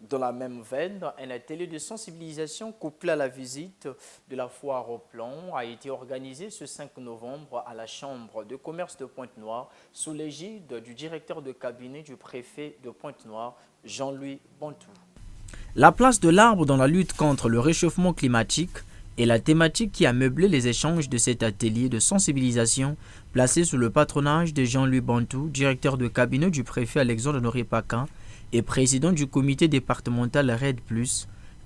Dans la même veine, un atelier de sensibilisation couplé à la visite de la foire au plomb a été organisé ce 5 novembre à la Chambre de commerce de Pointe-Noire sous l'égide du directeur de cabinet du préfet de Pointe-Noire, Jean-Louis Bantou. La place de l'arbre dans la lutte contre le réchauffement climatique est la thématique qui a meublé les échanges de cet atelier de sensibilisation placé sous le patronage de Jean-Louis Bantou, directeur de cabinet du préfet Alexandre Honoré Paquin, et président du comité départemental RED+,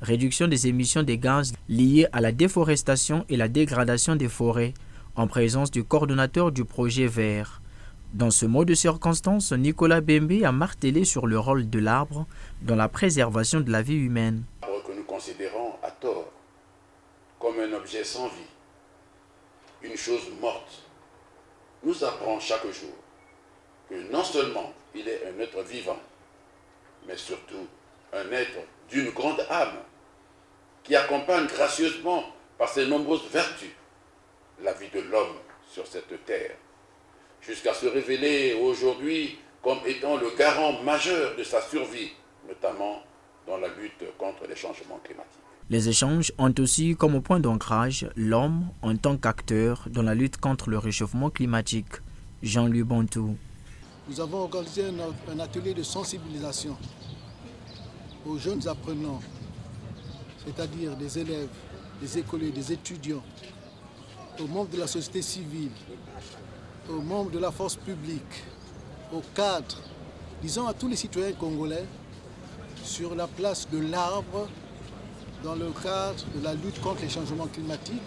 réduction des émissions de gaz liées à la déforestation et la dégradation des forêts, en présence du coordonnateur du projet vert. Dans ce mot de circonstance, Nicolas Bembe a martelé sur le rôle de l'arbre dans la préservation de la vie humaine. L'arbre que nous considérons à tort comme un objet sans vie, une chose morte, nous apprend chaque jour que non seulement il est un être vivant, mais surtout un être d'une grande âme qui accompagne gracieusement par ses nombreuses vertus la vie de l'homme sur cette terre, jusqu'à se révéler aujourd'hui comme étant le garant majeur de sa survie, notamment dans la lutte contre les changements climatiques. Les échanges ont aussi comme point d'ancrage l'homme en tant qu'acteur dans la lutte contre le réchauffement climatique. Jean-Louis Bantou. Nous avons organisé un atelier de sensibilisation aux jeunes apprenants, c'est-à-dire des élèves, des écoliers, des étudiants, aux membres de la société civile, aux membres de la force publique, aux cadres, disons à tous les citoyens congolais, sur la place de l'arbre dans le cadre de la lutte contre les changements climatiques,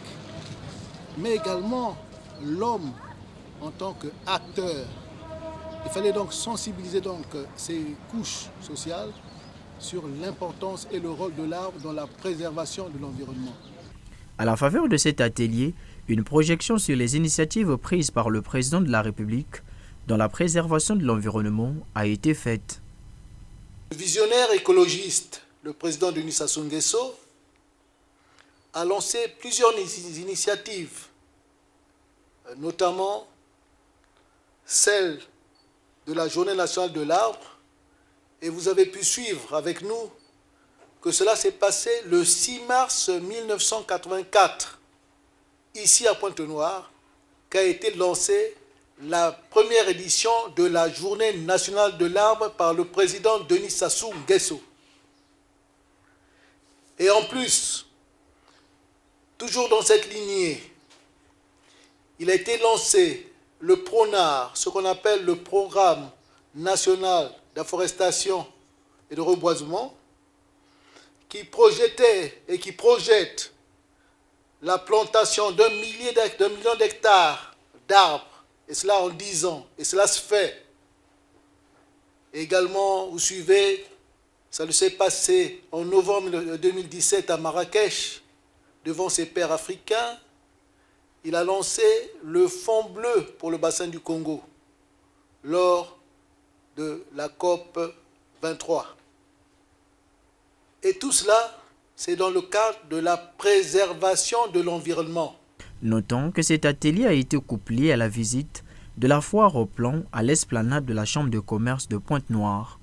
mais également l'homme en tant qu'acteur. Il fallait donc sensibiliser ces couches sociales sur l'importance et le rôle de l'arbre dans la préservation de l'environnement. À la faveur de cet atelier, une projection sur les initiatives prises par le président de la République dans la préservation de l'environnement a été faite. Le visionnaire écologiste, le président Denis Sassou Nguesso, a lancé plusieurs initiatives, notamment celle de la Journée nationale de l'arbre. Et vous avez pu suivre avec nous que cela s'est passé le 6 mars 1984, ici à Pointe-Noire, qu'a été lancée la première édition de la Journée nationale de l'arbre par le président Denis Sassou Nguesso. Et en plus, toujours dans cette lignée, il a été lancé le PRONAR, ce qu'on appelle le Programme national d'afforestation et de reboisement, qui projetait et qui projette la plantation d'un million d'hectares d'arbres, et cela en 10 ans, et cela se fait. Et également, vous suivez, ça s'est passé en novembre 2017 à Marrakech, devant ses pairs africains. Il a lancé le Fonds bleu pour le bassin du Congo lors de la COP 23. Et tout cela, c'est dans le cadre de la préservation de l'environnement. Notons que cet atelier a été couplé à la visite de la foire au plomb à l'esplanade de la Chambre de commerce de Pointe-Noire.